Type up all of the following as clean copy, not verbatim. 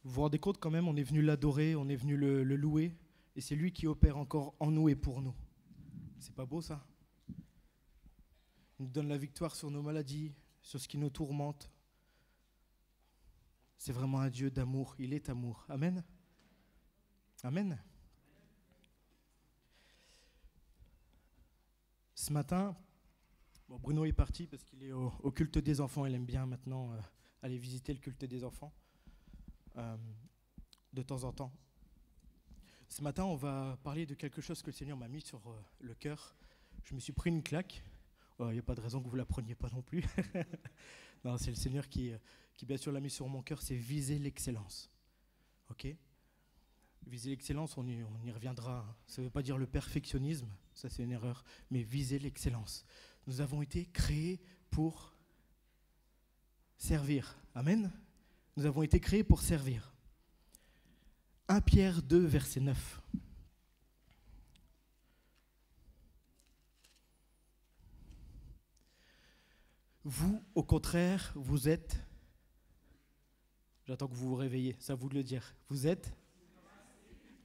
Vous vous rendez compte quand même, on est venu l'adorer, on est venu le louer, et c'est lui qui opère encore en nous et pour nous. C'est pas beau ça? Il nous donne la victoire sur nos maladies, sur ce qui nous tourmente. C'est vraiment un Dieu d'amour, il est amour. Amen. Amen. Ce matin, Bruno est parti parce qu'il est au culte des enfants, il aime bien maintenant aller visiter le culte des enfants. De temps en temps. Ce matin, on va parler de quelque chose que le Seigneur m'a mis sur le cœur. Je me suis pris une claque. Il n'y a pas de raison que vous ne la preniez pas non plus. Non, c'est le Seigneur qui bien sûr l'a mis sur mon cœur, c'est viser l'excellence. Ok ? Viser l'excellence, on y reviendra. Ça ne veut pas dire le perfectionnisme, ça c'est une erreur, mais viser l'excellence. Nous avons été créés pour servir. Amen ? Nous avons été créés pour servir. 1 Pierre 2, verset 9. Vous, au contraire, vous êtes... J'attends que vous vous réveillez, c'est à vous de le dire. Vous êtes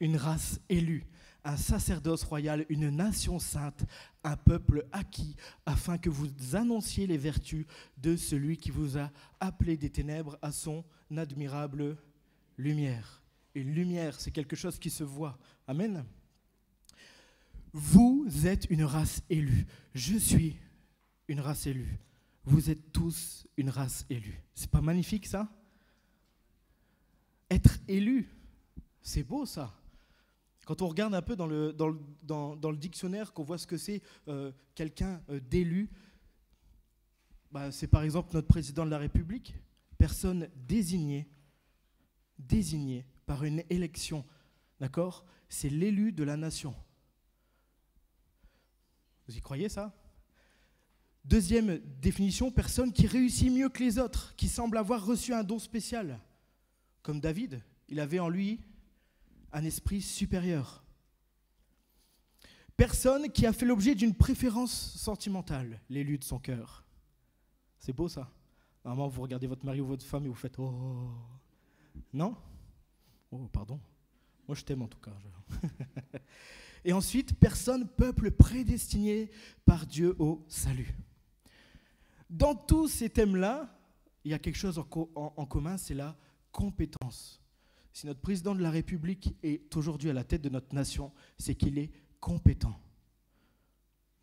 une race élue, un sacerdoce royal, une nation sainte, un peuple acquis, afin que vous annonciez les vertus de celui qui vous a appelé des ténèbres à son admirable lumière. Une lumière, c'est quelque chose qui se voit. Amen. Vous êtes une race élue. Je suis une race élue. Vous êtes tous une race élue. C'est pas magnifique ça? Être élu, c'est beau ça. Quand on regarde un peu dans le dictionnaire, qu'on voit ce que c'est quelqu'un d'élu, c'est par exemple notre président de la République, personne désignée par une élection, d'accord? C'est l'élu de la nation. Vous y croyez ça? Deuxième définition, personne qui réussit mieux que les autres, qui semble avoir reçu un don spécial. Comme David, il avait en lui un esprit supérieur. Personne qui a fait l'objet d'une préférence sentimentale, l'élu de son cœur. C'est beau ça? Normalement, vous regardez votre mari ou votre femme et vous faites « Oh !» Non? Oh, pardon. Moi, je t'aime en tout cas. Et ensuite, personne, peuple prédestiné par Dieu au salut. Dans tous ces thèmes-là, il y a quelque chose en commun, c'est la compétence. Si notre président de la République est aujourd'hui à la tête de notre nation, c'est qu'il est compétent.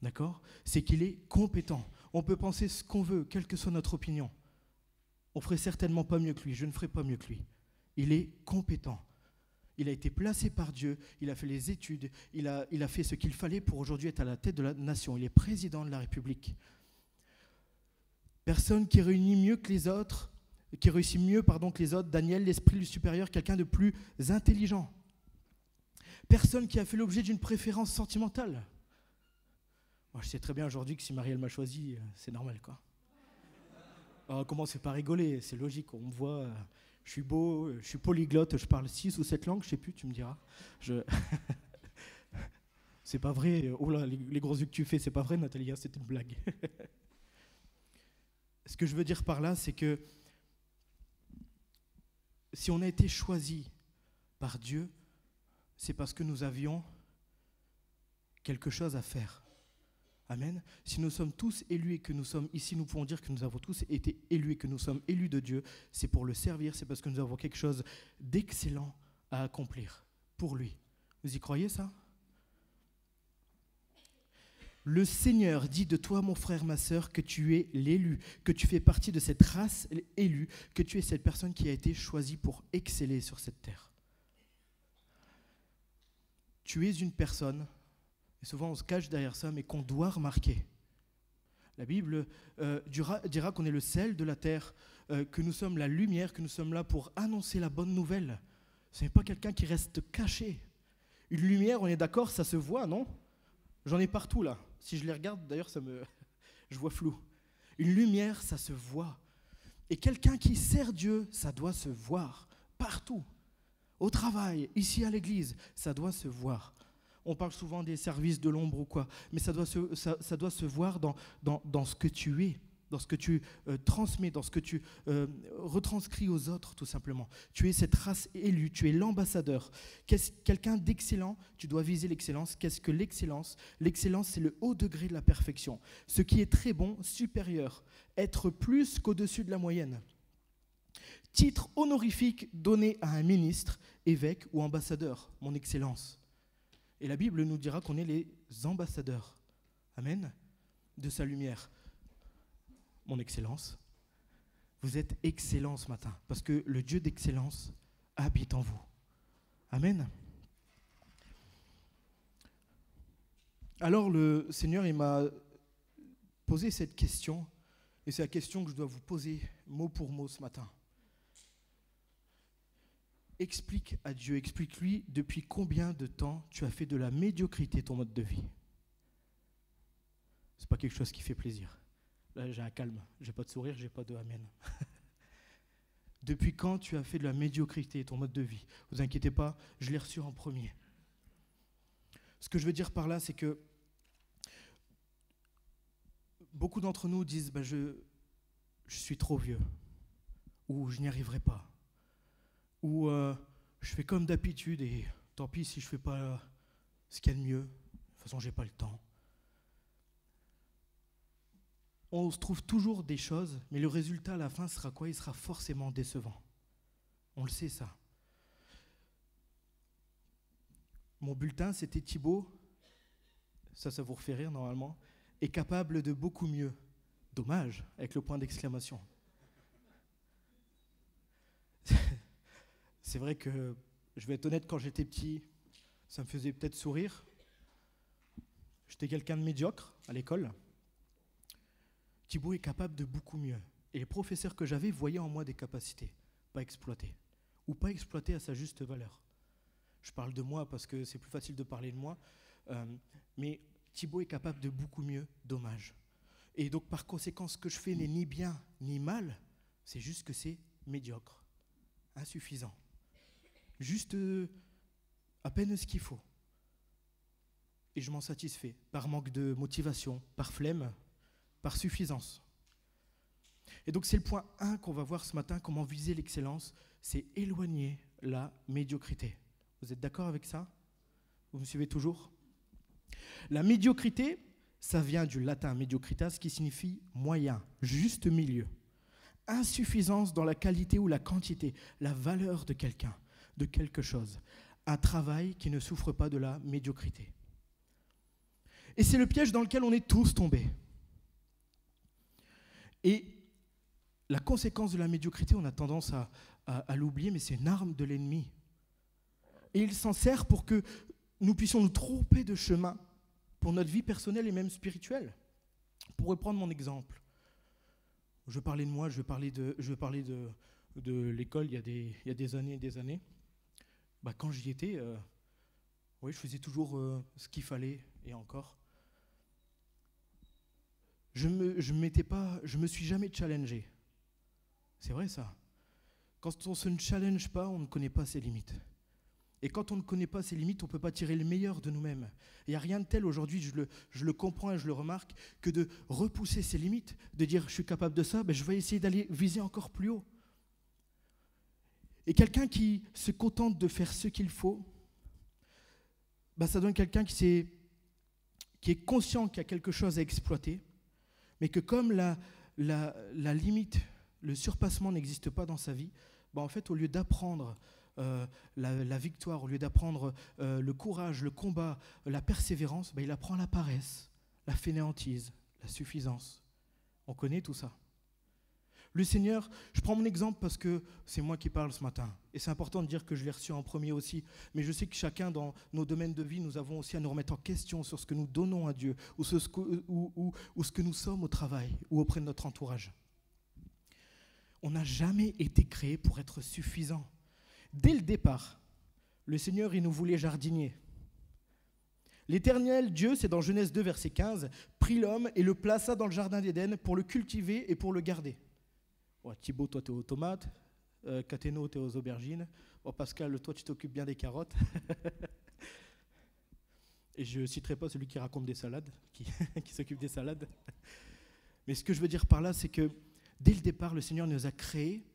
D'accord? C'est qu'il est compétent. On peut penser ce qu'on veut, quelle que soit notre opinion. On ne ferait certainement pas mieux que lui, je ne ferai pas mieux que lui. Il est compétent. Il a été placé par Dieu, il a fait les études, il a fait ce qu'il fallait pour aujourd'hui être à la tête de la nation. Il est président de la République. Personne qui réussit mieux que les autres, Daniel, l'esprit supérieur, quelqu'un de plus intelligent. Personne qui a fait l'objet d'une préférence sentimentale. Moi, je sais très bien aujourd'hui que si Marielle m'a choisi, c'est normal, quoi. Alors, commencez pas à rigoler, c'est logique, on me voit, je suis beau, je suis polyglotte, je parle 6 ou 7 langues, je sais plus, tu me diras. C'est pas vrai, oh là, les gros yeux que tu fais, c'est pas vrai, Nathalie, c'était une blague. Ce que je veux dire par là, c'est que si on a été choisi par Dieu, c'est parce que nous avions quelque chose à faire. Amen. Si nous sommes tous élus et que nous sommes ici, nous pouvons dire que nous avons tous été élus et que nous sommes élus de Dieu, c'est pour le servir, c'est parce que nous avons quelque chose d'excellent à accomplir pour lui. Vous y croyez ça? Le Seigneur dit de toi, mon frère, ma sœur, que tu es l'élu, que tu fais partie de cette race élue, que tu es cette personne qui a été choisie pour exceller sur cette terre. Tu es une personne, et souvent on se cache derrière ça, mais qu'on doit remarquer. La Bible dira qu'on est le sel de la terre, que nous sommes la lumière, que nous sommes là pour annoncer la bonne nouvelle. Ce n'est pas quelqu'un qui reste caché. Une lumière, on est d'accord, ça se voit, non? J'en ai partout là. Si je les regarde, d'ailleurs, je vois flou. Une lumière, ça se voit. Et quelqu'un qui sert Dieu, ça doit se voir partout. Au travail, ici à l'église, ça doit se voir. On parle souvent des services de l'ombre ou quoi, mais ça doit se voir dans ce que tu es, dans ce que tu transmets, dans ce que tu retranscris aux autres, tout simplement. Tu es cette race élue, tu es l'ambassadeur. Quelqu'un d'excellent, tu dois viser l'excellence. Qu'est-ce que l'excellence? L'excellence, c'est le haut degré de la perfection. Ce qui est très bon, supérieur, être plus qu'au-dessus de la moyenne. Titre honorifique donné à un ministre, évêque ou ambassadeur, mon excellence. Et la Bible nous dira qu'on est les ambassadeurs, amen, de sa lumière. Mon excellence, vous êtes excellent ce matin, parce que le Dieu d'excellence habite en vous. Amen. Alors le Seigneur, il m'a posé cette question, et c'est la question que je dois vous poser mot pour mot ce matin. Explique à Dieu, explique-lui depuis combien de temps tu as fait de la médiocrité ton mode de vie. C'est pas quelque chose qui fait plaisir. Là, j'ai un calme, j'ai pas de sourire, j'ai pas de amen. Depuis quand tu as fait de la médiocrité ton mode de vie? Vous inquiétez pas, je l'ai reçu en premier. Ce que je veux dire par là, c'est que beaucoup d'entre nous disent je suis trop vieux, ou je n'y arriverai pas. Ou je fais comme d'habitude et tant pis si je ne fais pas ce qu'il y a de mieux. De toute façon, je n'ai pas le temps. On se trouve toujours des choses, mais le résultat à la fin sera quoi? Il sera forcément décevant. On le sait, ça. Mon bulletin, c'était Thibaut, ça vous refait rire normalement, est capable de beaucoup mieux. Dommage, avec le point d'exclamation. C'est vrai que, je vais être honnête, quand j'étais petit, ça me faisait peut-être sourire. J'étais quelqu'un de médiocre à l'école. Thibaut est capable de beaucoup mieux. Et les professeurs que j'avais voyaient en moi des capacités, pas exploitées. Ou pas exploitées à sa juste valeur. Je parle de moi parce que c'est plus facile de parler de moi. Mais Thibaut est capable de beaucoup mieux, dommage. Et donc par conséquent, ce que je fais n'est ni bien ni mal, c'est juste que c'est médiocre, insuffisant. Juste à peine ce qu'il faut. Et je m'en satisfais, par manque de motivation, par flemme, par suffisance. Et donc c'est le point 1 qu'on va voir ce matin, comment viser l'excellence, c'est éloigner la médiocrité. Vous êtes d'accord avec ça? Vous me suivez toujours? La médiocrité, ça vient du latin mediocritas, qui signifie moyen, juste milieu. Insuffisance dans la qualité ou la quantité, la valeur de quelqu'un, de quelque chose. Un travail qui ne souffre pas de la médiocrité. Et c'est le piège dans lequel on est tous tombés. Et la conséquence de la médiocrité, on a tendance à l'oublier, mais c'est une arme de l'ennemi. Et il s'en sert pour que nous puissions nous tromper de chemin pour notre vie personnelle et même spirituelle. Pour reprendre mon exemple, je parlais de moi, je parlais de l'école il y a des années et des années. Quand j'y étais, je faisais toujours ce qu'il fallait, et encore. Je me suis jamais challengé. C'est vrai ça. Quand on se ne challenge pas, on ne connaît pas ses limites. Et quand on ne connaît pas ses limites, on ne peut pas tirer le meilleur de nous-mêmes. Il n'y a rien de tel aujourd'hui, je le comprends et je le remarque, que de repousser ses limites, de dire je suis capable de ça, je vais essayer d'aller viser encore plus haut. Et quelqu'un qui se contente de faire ce qu'il faut, ça donne quelqu'un qui est conscient qu'il y a quelque chose à exploiter, mais que comme la limite, le surpassement n'existe pas dans sa vie, en fait, au lieu d'apprendre la victoire, au lieu d'apprendre le courage, le combat, la persévérance, il apprend la paresse, la fainéantise, la suffisance. On connaît tout ça. Le Seigneur, je prends mon exemple parce que c'est moi qui parle ce matin. Et c'est important de dire que je l'ai reçu en premier aussi. Mais je sais que chacun dans nos domaines de vie, nous avons aussi à nous remettre en question sur ce que nous donnons à Dieu ou ce que nous sommes au travail ou auprès de notre entourage. On n'a jamais été créé pour être suffisant. Dès le départ, le Seigneur, il nous voulait jardiniers. L'Éternel Dieu, c'est dans Genèse 2, verset 15, prit l'homme et le plaça dans le jardin d'Éden pour le cultiver et pour le garder. Thibaut, toi, tu es aux tomates. Cateno, tu es aux aubergines. Pascal, toi, tu t'occupes bien des carottes. Et je ne citerai pas celui qui raconte des salades, qui s'occupe des salades. Mais ce que je veux dire par là, c'est que dès le départ, le Seigneur nous a créés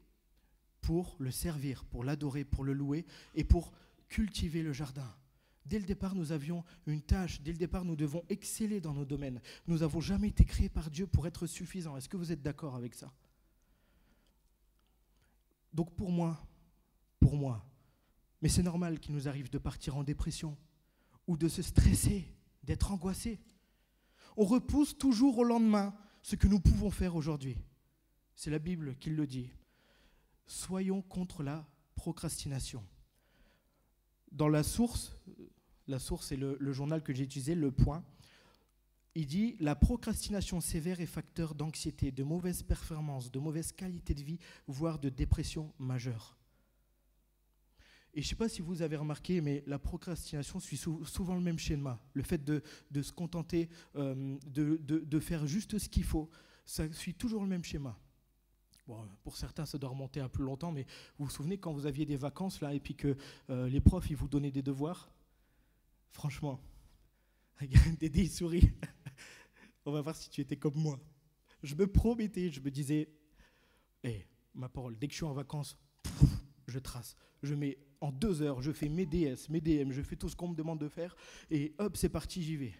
pour le servir, pour l'adorer, pour le louer et pour cultiver le jardin. Dès le départ, nous avions une tâche. Dès le départ, nous devons exceller dans nos domaines. Nous n'avons jamais été créés par Dieu pour être suffisants. Est-ce que vous êtes d'accord avec ça? Donc pour moi, mais c'est normal qu'il nous arrive de partir en dépression ou de se stresser, d'être angoissé. On repousse toujours au lendemain ce que nous pouvons faire aujourd'hui. C'est la Bible qui le dit. Soyons contre la procrastination. Dans la source c'est le journal que j'ai utilisé, Le Point, il dit « La procrastination sévère est facteur d'anxiété, de mauvaise performance, de mauvaise qualité de vie, voire de dépression majeure. » Et je ne sais pas si vous avez remarqué, mais la procrastination suit souvent le même schéma. Le fait de se contenter, de faire juste ce qu'il faut, ça suit toujours le même schéma. Bon, pour certains, ça doit remonter un peu longtemps, mais vous vous souvenez quand vous aviez des vacances là, et puis que les profs ils vous donnaient des devoirs? Franchement, Dédé il sourit. On va voir si tu étais comme moi. Je me promettais, je me disais, ma parole, dès que je suis en vacances, je trace. Je mets en 2 heures, je fais mes DS, mes DM, je fais tout ce qu'on me demande de faire, et hop, c'est parti, j'y vais.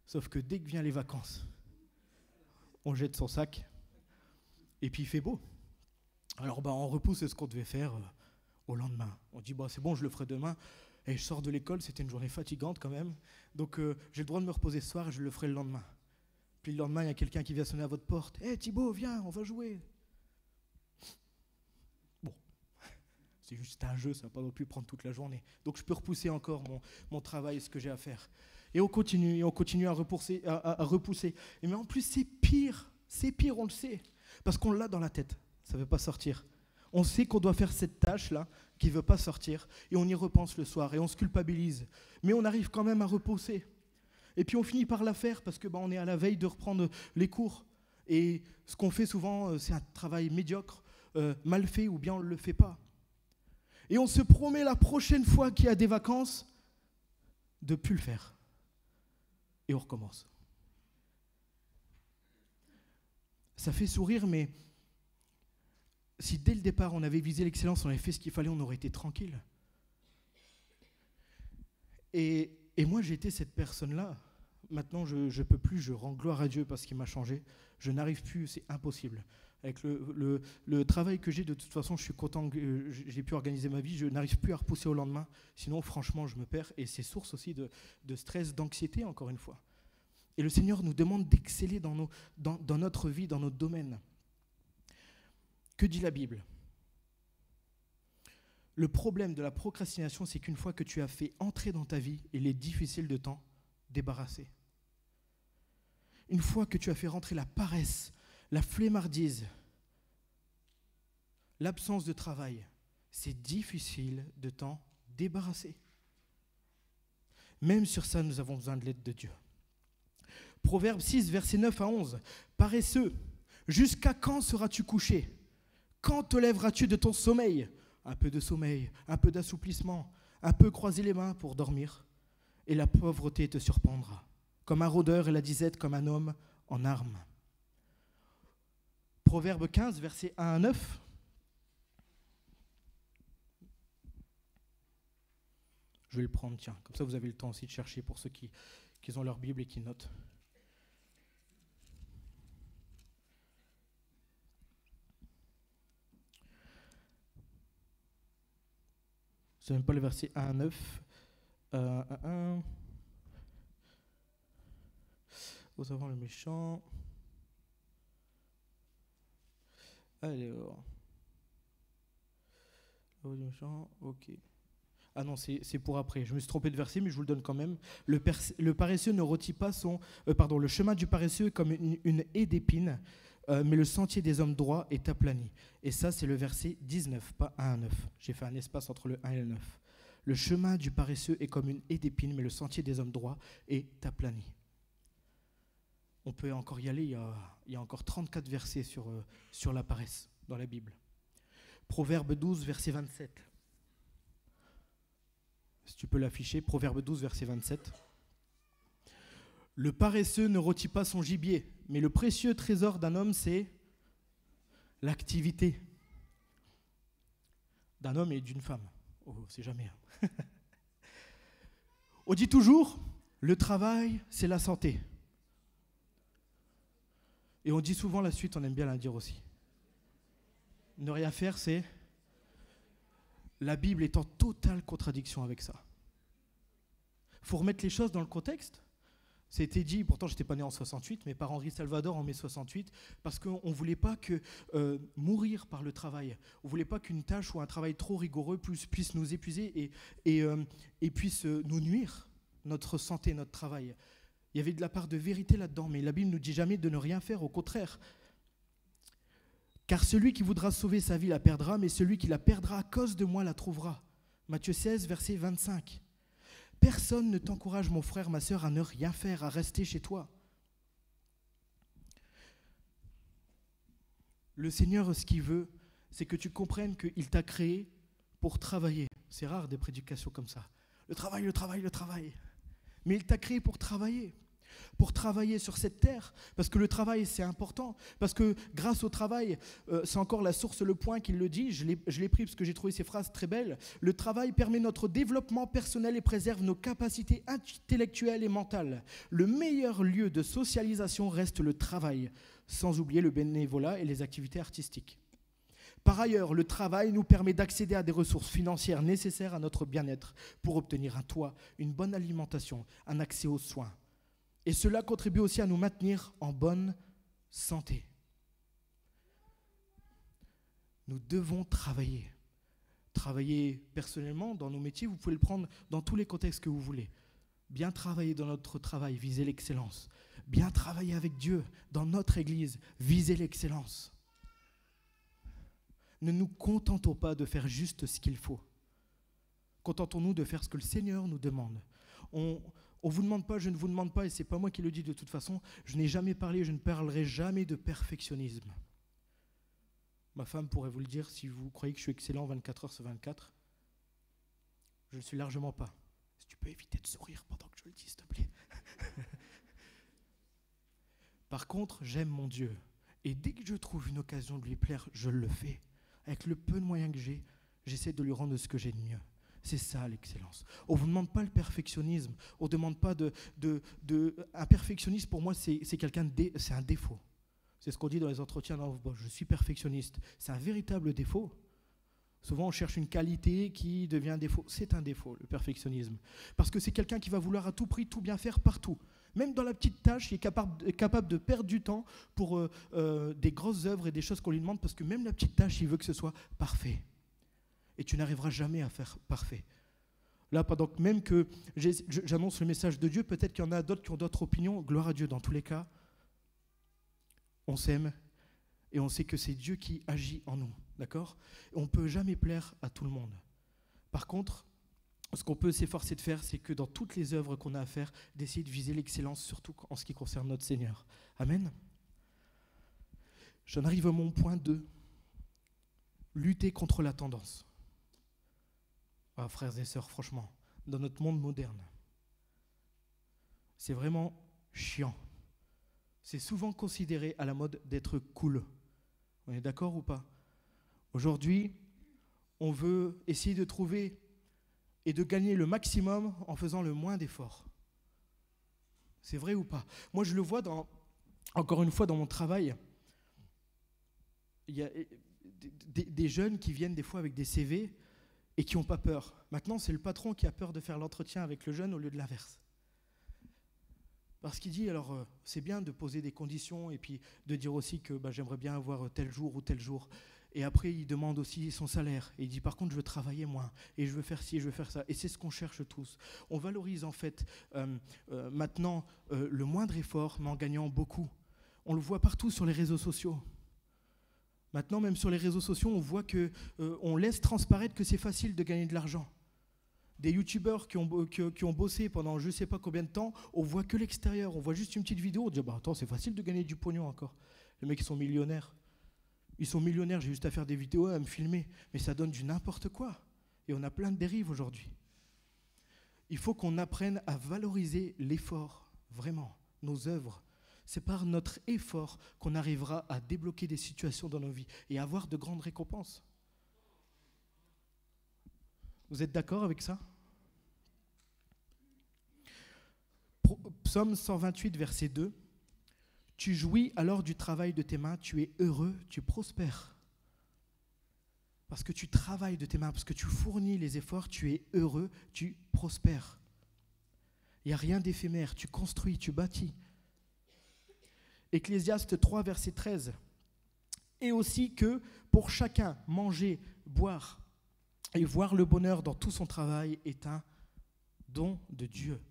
Sauf que dès que viennent les vacances, on jette son sac, et puis il fait beau. Alors on repousse ce qu'on devait faire au lendemain. On dit, c'est bon, je le ferai demain. Et je sors de l'école, c'était une journée fatigante quand même. Donc j'ai le droit de me reposer ce soir et je le ferai le lendemain. Puis le lendemain, il y a quelqu'un qui vient sonner à votre porte. « Hé Thibaut, viens, on va jouer !» Bon, c'est juste un jeu, ça ne va pas non plus prendre toute la journée. Donc je peux repousser encore mon travail, ce que j'ai à faire. Et on continue à repousser. Et mais en plus, c'est pire, on le sait. Parce qu'on l'a dans la tête, ça ne veut pas sortir. On sait qu'on doit faire cette tâche-là qui ne veut pas sortir et on y repense le soir et on se culpabilise. Mais on arrive quand même à repousser. Et puis on finit par la faire parce qu'on est à la veille de reprendre les cours. Et ce qu'on fait souvent, c'est un travail médiocre, mal fait ou bien on ne le fait pas. Et on se promet la prochaine fois qu'il y a des vacances de ne plus le faire. Et on recommence. Ça fait sourire, mais si dès le départ on avait visé l'excellence, on avait fait ce qu'il fallait, on aurait été tranquille. Et moi j'ai été cette personne-là. Maintenant je ne peux plus, je rends gloire à Dieu parce qu'il m'a changé. Je n'arrive plus, c'est impossible. Avec le travail que j'ai, de toute façon, je suis content que j'ai pu organiser ma vie. Je n'arrive plus à repousser au lendemain. Sinon, franchement, je me perds. Et c'est source aussi de stress, d'anxiété, encore une fois. Et le Seigneur nous demande d'exceller dans notre vie, dans notre domaine. Que dit la Bible ? Le problème de la procrastination, c'est qu'une fois que tu as fait entrer dans ta vie, il est difficile de t'en débarrasser. Une fois que tu as fait rentrer la paresse, la flemmardise, l'absence de travail, c'est difficile de t'en débarrasser. Même sur ça, nous avons besoin de l'aide de Dieu. Proverbe 6, versets 9 à 11. « Paresseux, jusqu'à quand seras-tu couché ? Quand te lèveras-tu de ton sommeil ? Un peu de sommeil, un peu d'assouplissement, un peu croiser les mains pour dormir, et la pauvreté te surprendra, comme un rôdeur et la disette comme un homme en armes. » Proverbe 15, versets 1 à 9. Je vais le prendre, tiens, comme ça vous avez le temps aussi de chercher pour ceux qui ont leur Bible et qui notent. C'est même pas le verset 1 à 9. 1. Aux avant le méchant. Alors. Le méchant, ok. Ah non, c'est pour après. Je me suis trompé de verset, mais je vous le donne quand même. Le paresseux ne rôtit pas le chemin du paresseux est comme une haie d'épines, mais le sentier des hommes droits est aplani. Et ça, c'est le verset 19, pas 1 à 9. J'ai fait un espace entre le 1 et le 9. Le chemin du paresseux est comme une haie d'épines, mais le sentier des hommes droits est aplani. On peut encore y aller, il y a encore 34 versets sur la paresse dans la Bible. Proverbe 12, verset 27. Si tu peux l'afficher, Proverbe 12, verset 27. « Le paresseux ne rôtit pas son gibier. » mais le précieux trésor d'un homme, c'est l'activité d'un homme et d'une femme. Oh, c'est jamais. On dit toujours, le travail, c'est la santé. Et on dit souvent la suite, on aime bien la dire aussi. Ne rien faire, c'est... La Bible est en totale contradiction avec ça. Il faut remettre les choses dans le contexte. C'était dit, pourtant je n'étais pas né en 68, mais par Henri Salvador en mai 68, parce qu'on ne voulait pas que mourir par le travail. On ne voulait pas qu'une tâche ou un travail trop rigoureux puisse nous épuiser et puisse nous nuire, notre santé, notre travail. Il y avait de la part de vérité là-dedans, mais la Bible ne nous dit jamais de ne rien faire, au contraire. Car celui qui voudra sauver sa vie la perdra, mais celui qui la perdra à cause de moi la trouvera. Matthieu 16, verset 25. Personne ne t'encourage, mon frère, ma sœur, à ne rien faire, à rester chez toi. Le Seigneur, ce qu'il veut, c'est que tu comprennes qu'il t'a créé pour travailler. C'est rare des prédications comme ça. Le travail, le travail, le travail. Mais il t'a créé pour travailler sur cette terre, parce que le travail c'est important, parce que grâce au travail, c'est encore la source Le Point qui le dit, je l'ai pris parce que j'ai trouvé ces phrases très belles, le travail permet notre développement personnel et préserve nos capacités intellectuelles et mentales. Le meilleur lieu de socialisation reste le travail, sans oublier le bénévolat et les activités artistiques. Par ailleurs, le travail nous permet d'accéder à des ressources financières nécessaires à notre bien-être pour obtenir un toit, une bonne alimentation, un accès aux soins. Et cela contribue aussi à nous maintenir en bonne santé. Nous devons travailler. Travailler personnellement dans nos métiers, vous pouvez le prendre dans tous les contextes que vous voulez. Bien travailler dans notre travail, viser l'excellence. Bien travailler avec Dieu dans notre Église, viser l'excellence. Ne nous contentons pas de faire juste ce qu'il faut. Contentons-nous de faire ce que le Seigneur nous demande. On ne vous demande pas, je ne vous demande pas, et ce n'est pas moi qui le dis de toute façon, je n'ai jamais parlé, je ne parlerai jamais de perfectionnisme. Ma femme pourrait vous le dire si vous croyez que je suis excellent 24 heures sur 24. Je ne le suis largement pas. Si tu peux éviter de sourire pendant que je le dis, s'il te plaît. Par contre, j'aime mon Dieu. Et dès que je trouve une occasion de lui plaire, je le fais. Avec le peu de moyens que j'ai, j'essaie de lui rendre ce que j'ai de mieux. C'est ça l'excellence. On ne vous demande pas le perfectionnisme. On ne demande pas un perfectionniste, pour moi, c'est c'est un défaut. C'est ce qu'on dit dans les entretiens. Non, bon, je suis perfectionniste. C'est un véritable défaut. Souvent, on cherche une qualité qui devient un défaut. C'est un défaut, le perfectionnisme. Parce que c'est quelqu'un qui va vouloir à tout prix tout bien faire partout. Même dans la petite tâche, il est capable de perdre du temps pour des grosses œuvres et des choses qu'on lui demande, parce que même la petite tâche, il veut que ce soit parfait. Et tu n'arriveras jamais à faire parfait. Là, pendant que même que j'annonce le message de Dieu, peut-être qu'il y en a d'autres qui ont d'autres opinions. Gloire à Dieu, dans tous les cas, on s'aime et on sait que c'est Dieu qui agit en nous, d'accord ? On ne peut jamais plaire à tout le monde. Par contre, ce qu'on peut s'efforcer de faire, c'est que dans toutes les œuvres qu'on a à faire, d'essayer de viser l'excellence, surtout en ce qui concerne notre Seigneur. Amen. J'en arrive à mon point 2. Lutter contre la tendance. Ah, frères et sœurs, franchement, dans notre monde moderne, c'est vraiment chiant. C'est souvent considéré à la mode d'être cool. On est d'accord ou pas ? Aujourd'hui, on veut essayer de trouver et de gagner le maximum en faisant le moins d'efforts. C'est vrai ou pas ? Moi, je le vois encore une fois dans mon travail. Il y a des jeunes qui viennent des fois avec des CV et qui n'ont pas peur. Maintenant, c'est le patron qui a peur de faire l'entretien avec le jeune au lieu de l'inverse. Parce qu'il dit, alors, c'est bien de poser des conditions et puis de dire aussi que j'aimerais bien avoir tel jour ou tel jour. Et après, il demande aussi son salaire. Et il dit, par contre, je veux travailler moins. Et je veux faire ci, je veux faire ça. Et c'est ce qu'on cherche tous. On valorise en fait maintenant le moindre effort, mais en gagnant beaucoup. On le voit partout sur les réseaux sociaux. Maintenant, même sur les réseaux sociaux, on voit qu'on laisse transparaître que c'est facile de gagner de l'argent. Des youtubeurs qui ont bossé pendant je ne sais pas combien de temps, on voit que l'extérieur, on voit juste une petite vidéo, on dit attends, c'est facile de gagner du pognon encore. Les mecs, ils sont millionnaires. Ils sont millionnaires, j'ai juste à faire des vidéos, à me filmer. Mais ça donne du n'importe quoi. Et on a plein de dérives aujourd'hui. Il faut qu'on apprenne à valoriser l'effort, vraiment, nos œuvres. C'est par notre effort qu'on arrivera à débloquer des situations dans nos vies et avoir de grandes récompenses. Vous êtes d'accord avec ça? Psaume 128, verset 2. Tu jouis alors du travail de tes mains, tu es heureux, tu prospères. Parce que tu travailles de tes mains, parce que tu fournis les efforts, tu es heureux, tu prospères. Il n'y a rien d'éphémère, tu construis, tu bâtis. Ecclésiaste 3, verset 13. Et aussi que pour chacun, manger, boire et voir le bonheur dans tout son travail est un don de Dieu.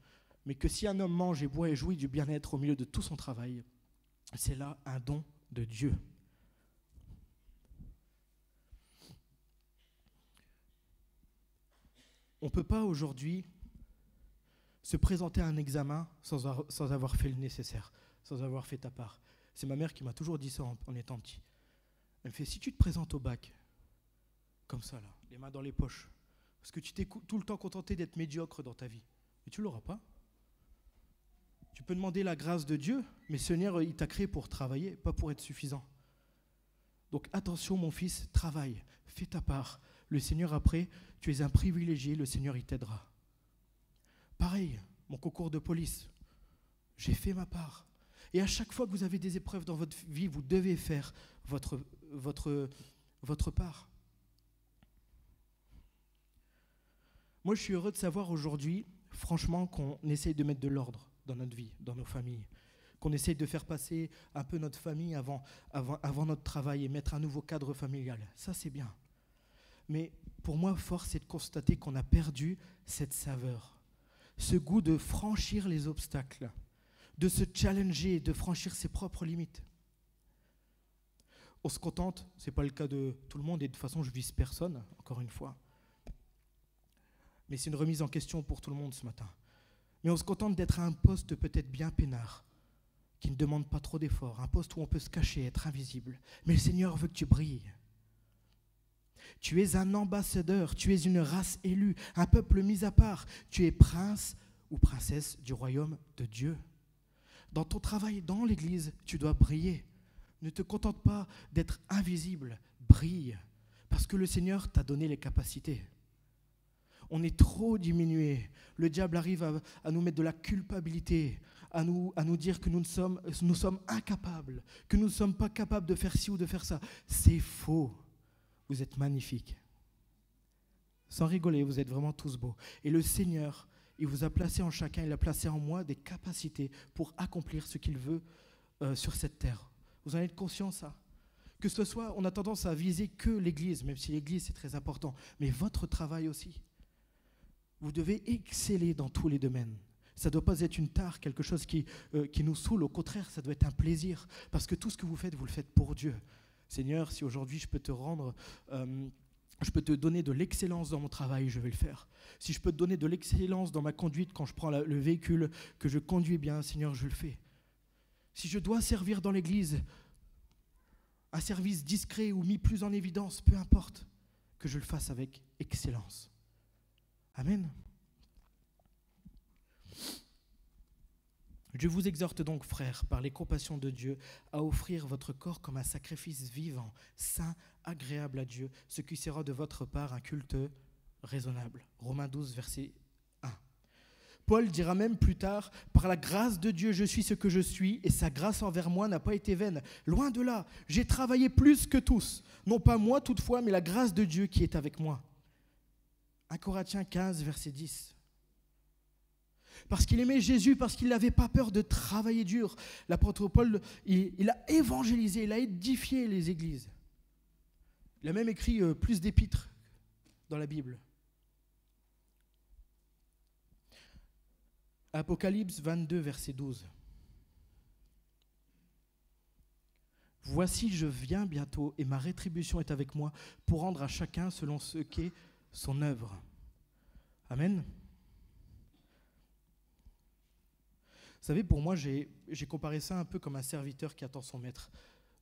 Mais que si un homme mange et boit et jouit du bien-être au milieu de tout son travail, c'est là un don de Dieu. On ne peut pas aujourd'hui se présenter à un examen sans avoir fait le nécessaire, sans avoir fait ta part. C'est ma mère qui m'a toujours dit ça en étant petit. Elle me fait, si tu te présentes au bac, comme ça, là, les mains dans les poches, parce que tu t'es tout le temps contenté d'être médiocre dans ta vie, et tu ne l'auras pas. Tu peux demander la grâce de Dieu, mais Seigneur, il t'a créé pour travailler, pas pour être suffisant. Donc attention mon fils, travaille, fais ta part. Le Seigneur après, tu es un privilégié, le Seigneur il t'aidera. Pareil, mon concours de police, j'ai fait ma part. Et à chaque fois que vous avez des épreuves dans votre vie, vous devez faire votre part. Moi je suis heureux de savoir aujourd'hui, franchement, qu'on essaye de mettre de l'ordre dans notre vie, dans nos familles, qu'on essaye de faire passer un peu notre famille avant notre travail et mettre un nouveau cadre familial. Ça, c'est bien. Mais pour moi, force est de constater qu'on a perdu cette saveur, ce goût de franchir les obstacles, de se challenger, de franchir ses propres limites. On se contente, ce n'est pas le cas de tout le monde, et de toute façon, je ne vise personne, encore une fois. Mais c'est une remise en question pour tout le monde ce matin. Mais on se contente d'être à un poste peut-être bien peinard, qui ne demande pas trop d'efforts, un poste où on peut se cacher, être invisible. Mais le Seigneur veut que tu brilles. Tu es un ambassadeur, tu es une race élue, un peuple mis à part. Tu es prince ou princesse du royaume de Dieu. Dans ton travail, dans l'église, tu dois briller. Ne te contente pas d'être invisible, brille, parce que le Seigneur t'a donné les capacités. On est trop diminué. Le diable arrive à nous mettre de la culpabilité, à nous dire que nous sommes incapables, que nous ne sommes pas capables de faire ci ou de faire ça. C'est faux. Vous êtes magnifiques. Sans rigoler, vous êtes vraiment tous beaux. Et le Seigneur, il vous a placé en chacun, il a placé en moi des capacités pour accomplir ce qu'il veut sur cette terre. Vous en êtes conscient, ça? Que ce soit, on a tendance à viser que l'église, même si l'église c'est très important, mais votre travail aussi. Vous devez exceller dans tous les domaines. Ça ne doit pas être une tare, quelque chose qui nous saoule. Au contraire, ça doit être un plaisir. Parce que tout ce que vous le faites pour Dieu. Seigneur, si aujourd'hui je peux te rendre, je peux te donner de l'excellence dans mon travail, je vais le faire. Si je peux te donner de l'excellence dans ma conduite quand je prends le véhicule, que je conduis bien, Seigneur, je le fais. Si je dois servir dans l'église, un service discret ou mis plus en évidence, peu importe, que je le fasse avec excellence. Amen. Je vous exhorte donc, frères, par les compassions de Dieu, à offrir votre corps comme un sacrifice vivant, saint, agréable à Dieu, ce qui sera de votre part un culte raisonnable. Romains 12, verset 1. Paul dira même plus tard, « Par la grâce de Dieu, je suis ce que je suis, et sa grâce envers moi n'a pas été vaine. Loin de là, j'ai travaillé plus que tous, non pas moi toutefois, mais la grâce de Dieu qui est avec moi. » 1 Corinthiens 15, verset 10. Parce qu'il aimait Jésus, parce qu'il n'avait pas peur de travailler dur. L'apôtre Paul, il a évangélisé, il a édifié les églises. Il a même écrit plus d'épîtres dans la Bible. Apocalypse 22, verset 12. Voici, je viens bientôt et ma rétribution est avec moi pour rendre à chacun selon ce qu'est son œuvre. Amen. Vous savez, pour moi, j'ai comparé ça un peu comme un serviteur qui attend son maître.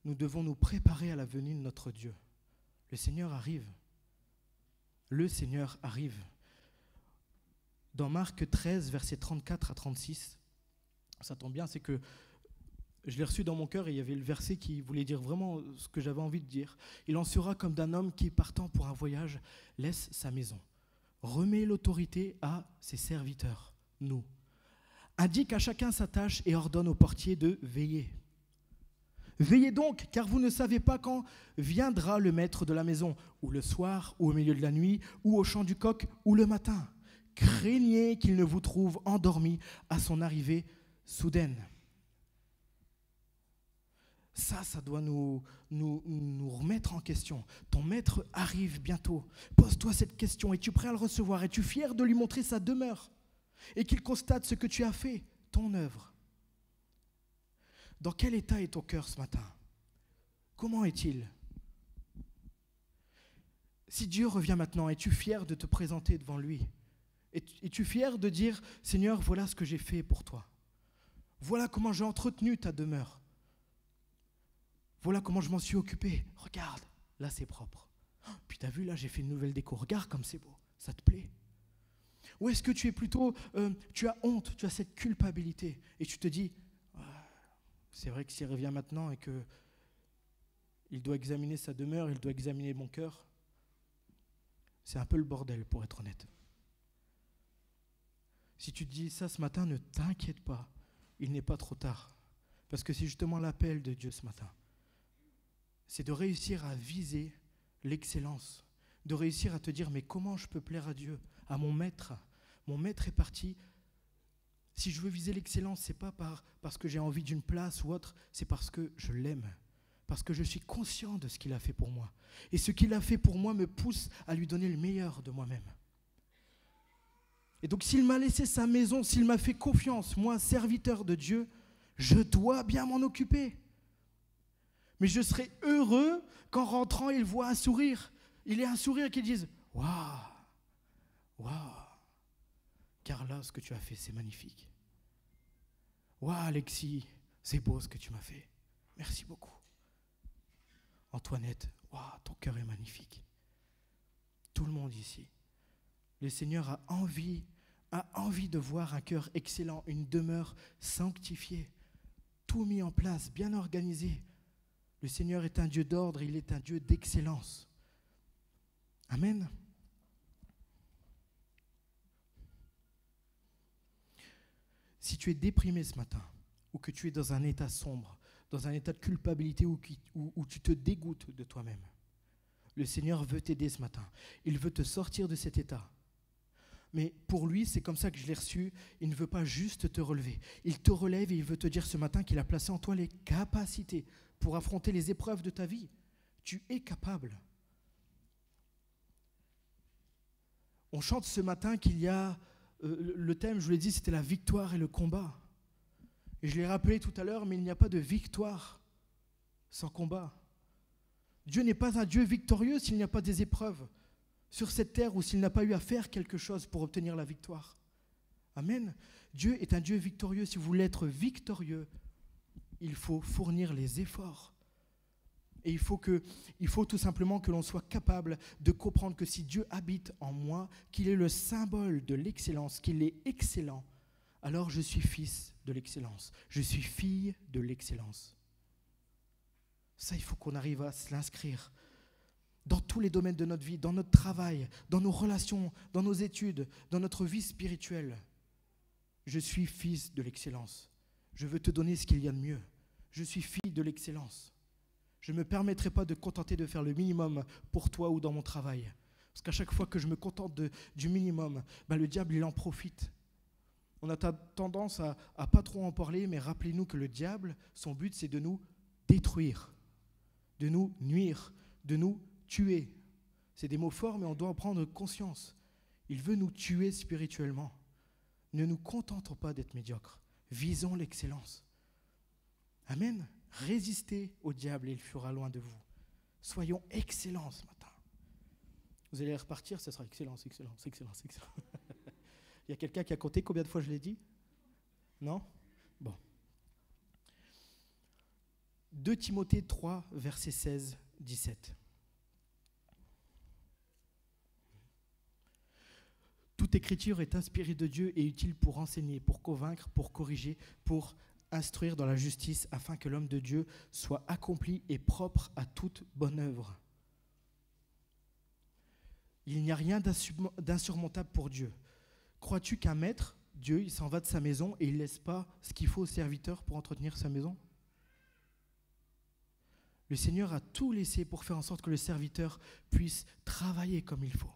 Nous devons nous préparer à la venue de notre Dieu. Le Seigneur arrive. Le Seigneur arrive. Dans Marc 13, versets 34 à 36, ça tombe bien, c'est que je l'ai reçu dans mon cœur et il y avait le verset qui voulait dire vraiment ce que j'avais envie de dire. Il en sera comme d'un homme qui, partant pour un voyage, laisse sa maison, remet l'autorité à ses serviteurs, nous, indique à chacun sa tâche et ordonne au portier de veiller. Veillez donc, car vous ne savez pas quand viendra le maître de la maison, ou le soir, ou au milieu de la nuit, ou au chant du coq, ou le matin. Craignez qu'il ne vous trouve endormis à son arrivée soudaine. Ça doit nous remettre en question. Ton maître arrive bientôt. Pose-toi cette question. Es-tu prêt à le recevoir? Es-tu fier de lui montrer sa demeure? Et qu'il constate ce que tu as fait, ton œuvre. Dans quel état est ton cœur ce matin? Comment est-il? Si Dieu revient maintenant, es-tu fier de te présenter devant lui? Es-tu fier de dire, Seigneur, voilà ce que j'ai fait pour toi. Voilà comment j'ai entretenu ta demeure. Voilà comment je m'en suis occupé. Regarde, là c'est propre. Puis t'as vu, là j'ai fait une nouvelle déco. Regarde comme c'est beau, ça te plaît? Ou est-ce que tu es plutôt, tu as honte, tu as cette culpabilité et tu te dis, c'est vrai que s'il revient maintenant et qu'il doit examiner sa demeure, il doit examiner mon cœur, c'est un peu le bordel pour être honnête. Si tu te dis ça ce matin, ne t'inquiète pas, il n'est pas trop tard. Parce que c'est justement l'appel de Dieu ce matin. C'est de réussir à viser l'excellence, de réussir à te dire, mais comment je peux plaire à Dieu, à mon maître? Mon maître est parti. Si je veux viser l'excellence, ce n'est pas parce que j'ai envie d'une place ou autre, c'est parce que je l'aime, parce que je suis conscient de ce qu'il a fait pour moi. Et ce qu'il a fait pour moi me pousse à lui donner le meilleur de moi-même. Et donc s'il m'a laissé sa maison, s'il m'a fait confiance, moi, serviteur de Dieu, je dois bien m'en occuper. Mais je serai heureux qu'en rentrant, il voit un sourire. Il ait un sourire qui dise « Waouh, waouh, Carla, ce que tu as fait, c'est magnifique. Waouh, Alexis, c'est beau ce que tu m'as fait. Merci beaucoup. Antoinette, waouh, ton cœur est magnifique. » Tout le monde ici. Le Seigneur a envie de voir un cœur excellent, une demeure sanctifiée, tout mis en place, bien organisé. Le Seigneur est un Dieu d'ordre, il est un Dieu d'excellence. Amen. Si tu es déprimé ce matin, ou que tu es dans un état sombre, dans un état de culpabilité où tu te dégoûtes de toi-même, le Seigneur veut t'aider ce matin. Il veut te sortir de cet état. Mais pour lui, c'est comme ça que je l'ai reçu, il ne veut pas juste te relever. Il te relève et il veut te dire ce matin qu'il a placé en toi les capacités pour affronter les épreuves de ta vie. Tu es capable. On chante ce matin qu'il y a, le thème, je vous l'ai dit, c'était la victoire et le combat. Et je l'ai rappelé tout à l'heure, mais il n'y a pas de victoire sans combat. Dieu n'est pas un Dieu victorieux s'il n'y a pas des épreuves sur cette terre ou s'il n'a pas eu à faire quelque chose pour obtenir la victoire. Amen. Dieu est un Dieu victorieux. Si vous voulez être victorieux, il faut fournir les efforts. Et il faut tout simplement que l'on soit capable de comprendre que si Dieu habite en moi, qu'il est le symbole de l'excellence, qu'il est excellent, alors je suis fils de l'excellence. Je suis fille de l'excellence. Ça, il faut qu'on arrive à se l'inscrire dans tous les domaines de notre vie, dans notre travail, dans nos relations, dans nos études, dans notre vie spirituelle. Je suis fils de l'excellence. Je veux te donner ce qu'il y a de mieux. Je suis fille de l'excellence. Je ne me permettrai pas de contenter de faire le minimum pour toi ou dans mon travail. Parce qu'à chaque fois que je me contente du minimum, le diable, il en profite. On a tendance à pas trop en parler, mais rappelez-nous que le diable, son but, c'est de nous détruire, de nous nuire, de nous tuer. C'est des mots forts, mais on doit en prendre conscience. Il veut nous tuer spirituellement. Ne nous contentons pas d'être médiocres. Visons l'excellence. Amen. Résistez au diable et il fuira loin de vous. Soyons excellents ce matin. Vous allez repartir, ce sera excellence, excellence, excellence, excellence. Il y a quelqu'un qui a compté combien de fois je l'ai dit? Non? Bon. 2 Timothée 3, versets 16, 17. Toute écriture est inspirée de Dieu et utile pour enseigner, pour convaincre, pour corriger, pour instruire dans la justice, afin que l'homme de Dieu soit accompli et propre à toute bonne œuvre. Il n'y a rien d'insurmontable pour Dieu. Crois-tu qu'un maître, Dieu, il s'en va de sa maison et il ne laisse pas ce qu'il faut au serviteur pour entretenir sa maison? Le Seigneur a tout laissé pour faire en sorte que le serviteur puisse travailler comme il faut.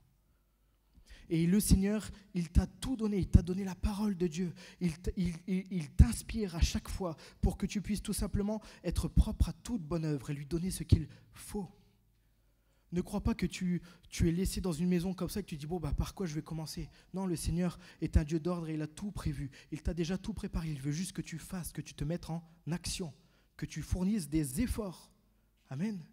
Et le Seigneur, il t'a tout donné, il t'a donné la parole de Dieu. Il t'inspire à chaque fois pour que tu puisses tout simplement être propre à toute bonne œuvre et lui donner ce qu'il faut. Ne crois pas que tu es laissé dans une maison comme ça et que tu dis, par quoi je vais commencer? Non, le Seigneur est un Dieu d'ordre et il a tout prévu. Il t'a déjà tout préparé. Il veut juste que tu fasses, que tu te mettes en action, que tu fournisses des efforts. Amen.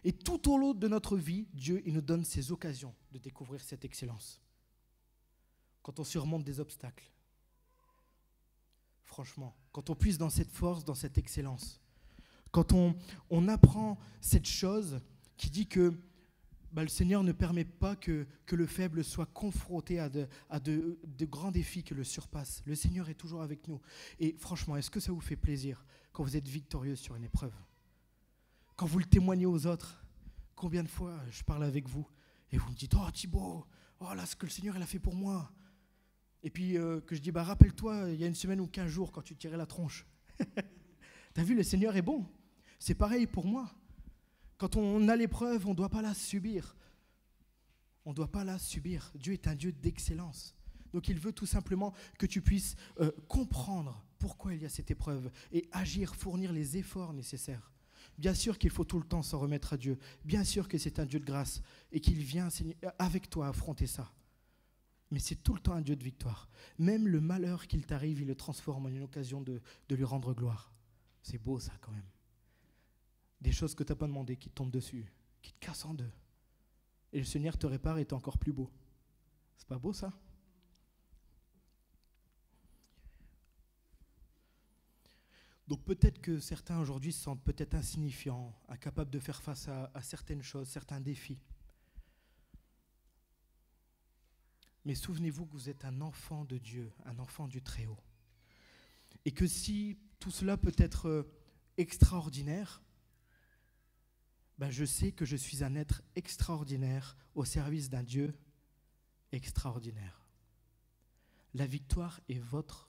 Et tout au long de notre vie, Dieu, il nous donne ces occasions de découvrir cette excellence. Quand on surmonte des obstacles, franchement, quand on puise dans cette force, dans cette excellence, quand on apprend cette chose qui dit que le Seigneur ne permet pas que le faible soit confronté à de grands défis qui le surpassent. Le Seigneur est toujours avec nous. Et franchement, est-ce que ça vous fait plaisir quand vous êtes victorieux sur une épreuve? Quand vous le témoignez aux autres? Combien de fois je parle avec vous et vous me dites, oh Thibaut, oh là ce que le Seigneur il a fait pour moi. Et puis que je dis, rappelle-toi, il y a une semaine ou 15 jours quand tu tirais la tronche. T'as vu, le Seigneur est bon. C'est pareil pour moi. Quand on a l'épreuve, on ne doit pas la subir. On ne doit pas la subir. Dieu est un Dieu d'excellence. Donc il veut tout simplement que tu puisses comprendre pourquoi il y a cette épreuve et agir, fournir les efforts nécessaires. Bien sûr qu'il faut tout le temps s'en remettre à Dieu. Bien sûr que c'est un Dieu de grâce et qu'il vient avec toi affronter ça. Mais c'est tout le temps un Dieu de victoire. Même le malheur qu'il t'arrive, il le transforme en une occasion de lui rendre gloire. C'est beau ça quand même. Des choses que tu n'as pas demandé qui te tombent dessus, qui te cassent en deux. Et le Seigneur te répare et t'es encore plus beau. C'est pas beau ça? Donc peut-être que certains aujourd'hui se sentent peut-être insignifiants, incapables de faire face à certaines choses, certains défis. Mais souvenez-vous que vous êtes un enfant de Dieu, un enfant du Très-Haut. Et que si tout cela peut être extraordinaire, je sais que je suis un être extraordinaire au service d'un Dieu extraordinaire. La victoire est votre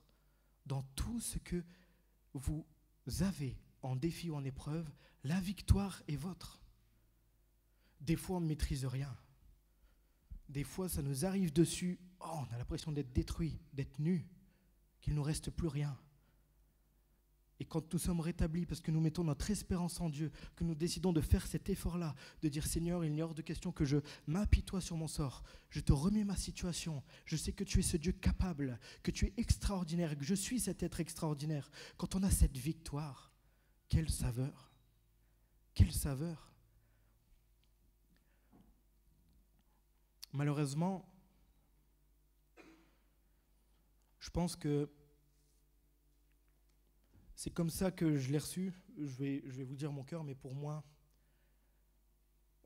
dans tout ce que vous avez en défi ou en épreuve. La victoire est votre. Des fois, on ne maîtrise rien. Des fois, ça nous arrive dessus. On a l'impression d'être détruit, d'être nu, qu'il ne nous reste plus rien. Et quand nous sommes rétablis, parce que nous mettons notre espérance en Dieu, que nous décidons de faire cet effort-là, de dire « Seigneur, il n'y a hors de question que je m'apitoie sur mon sort. Je te remets ma situation. Je sais que tu es ce Dieu capable, que tu es extraordinaire, et que je suis cet être extraordinaire. » Quand on a cette victoire, quelle saveur! Quelle saveur! Malheureusement, je pense que c'est comme ça que je l'ai reçu. Je vais vous dire mon cœur, mais pour moi,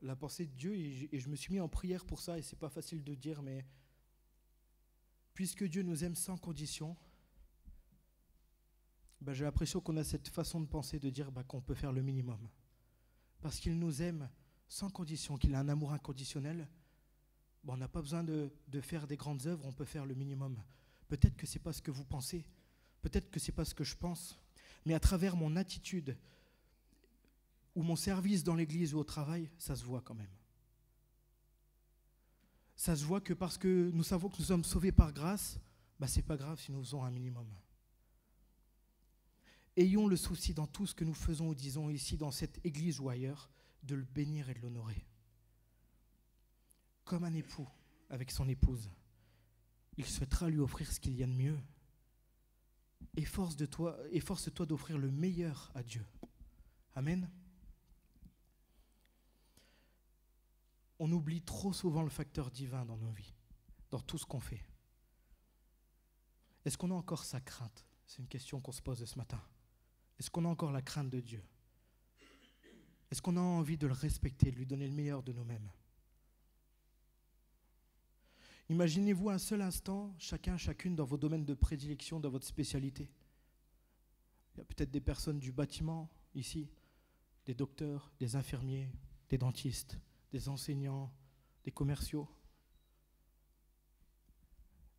la pensée de Dieu, et je me suis mis en prière pour ça, et c'est pas facile de dire, mais puisque Dieu nous aime sans condition, j'ai l'impression qu'on a cette façon de penser, de dire qu'on peut faire le minimum. Parce qu'il nous aime sans condition, qu'il a un amour inconditionnel, on n'a pas besoin de faire des grandes œuvres, on peut faire le minimum. Peut-être que ce n'est pas ce que vous pensez, peut-être que ce n'est pas ce que je pense, mais à travers mon attitude ou mon service dans l'église ou au travail, ça se voit quand même. Ça se voit que parce que nous savons que nous sommes sauvés par grâce, ce n'est pas grave si nous faisons un minimum. Ayons le souci dans tout ce que nous faisons ou disons ici, dans cette église ou ailleurs, de le bénir et de l'honorer. Comme un époux avec son épouse, il souhaitera lui offrir ce qu'il y a de mieux. Efforce-toi d'offrir le meilleur à Dieu. Amen. On oublie trop souvent le facteur divin dans nos vies, dans tout ce qu'on fait. Est-ce qu'on a encore sa crainte? C'est une question qu'on se pose ce matin. Est-ce qu'on a encore la crainte de Dieu? Est-ce qu'on a envie de le respecter, de lui donner le meilleur de nous-mêmes? Imaginez-vous un seul instant, chacune dans vos domaines de prédilection, dans votre spécialité. Il y a peut-être des personnes du bâtiment ici, des docteurs, des infirmiers, des dentistes, des enseignants, des commerciaux.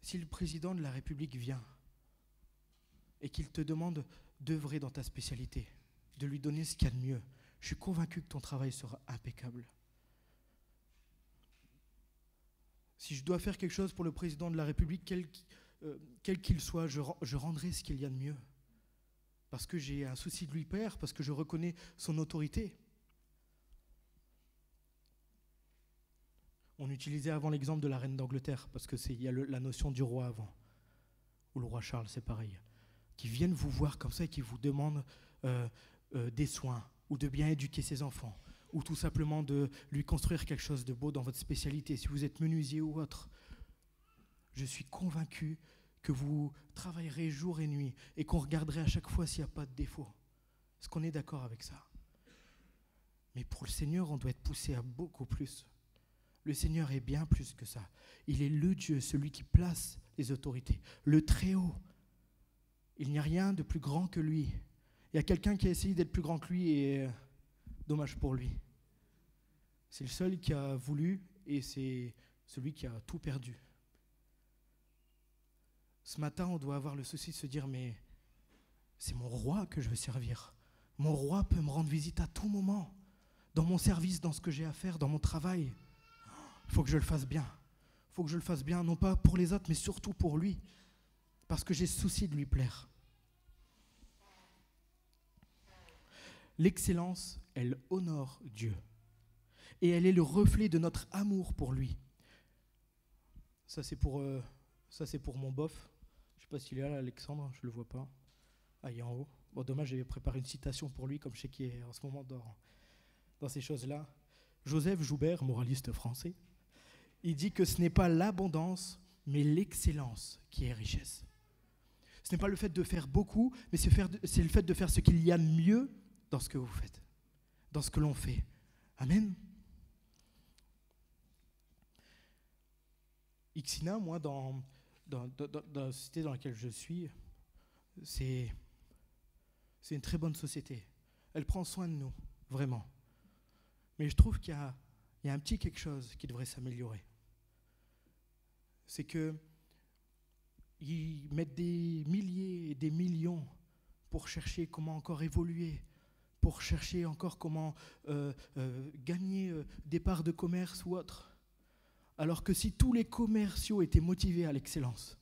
Si le président de la République vient et qu'il te demande d'œuvrer dans ta spécialité, de lui donner ce qu'il y a de mieux, je suis convaincu que ton travail sera impeccable. Si je dois faire quelque chose pour le président de la République, quel qu'il soit, je rendrai ce qu'il y a de mieux. Parce que j'ai un souci de lui plaire, parce que je reconnais son autorité. On utilisait avant l'exemple de la reine d'Angleterre, parce qu'il y a la notion du roi avant, ou le roi Charles, c'est pareil, qui viennent vous voir comme ça et qui vous demandent des soins, ou de bien éduquer ses enfants, ou tout simplement de lui construire quelque chose de beau dans votre spécialité. Si vous êtes menuisier ou autre, je suis convaincu que vous travaillerez jour et nuit et qu'on regarderait à chaque fois s'il n'y a pas de défaut. Est-ce qu'on est d'accord avec ça? Mais pour le Seigneur, on doit être poussé à beaucoup plus. Le Seigneur est bien plus que ça. Il est le Dieu, celui qui place les autorités, le Très-Haut. Il n'y a rien de plus grand que lui. Il y a quelqu'un qui a essayé d'être plus grand que lui et dommage pour lui. C'est le seul qui a voulu et c'est celui qui a tout perdu. Ce matin, on doit avoir le souci de se dire, mais c'est mon roi que je veux servir. Mon roi peut me rendre visite à tout moment, dans mon service, dans ce que j'ai à faire, dans mon travail. Il faut que je le fasse bien. Il faut que je le fasse bien, non pas pour les autres, mais surtout pour lui, parce que j'ai souci de lui plaire. L'excellence, elle honore Dieu. Et elle est le reflet de notre amour pour lui. Ça, c'est pour mon bof. Je ne sais pas s'il est là, Alexandre, je ne le vois pas. Ah, il est en haut. Bon, dommage, j'avais préparé une citation pour lui, comme je sais qu'il est en ce moment dans ces choses-là. Joseph Joubert, moraliste français, il dit que ce n'est pas l'abondance, mais l'excellence qui est richesse. Ce n'est pas le fait de faire beaucoup, mais c'est le fait de faire ce qu'il y a de mieux dans ce que vous faites, dans ce que l'on fait. Amen. Ixina, moi, dans la société dans laquelle je suis, c'est une très bonne société. Elle prend soin de nous, vraiment. Mais je trouve qu'il y a un petit quelque chose qui devrait s'améliorer. C'est qu'ils mettent des milliers et des millions pour chercher comment encore évoluer, pour chercher encore comment gagner des parts de commerce ou autre. Alors que si tous les commerciaux étaient motivés à l'excellence,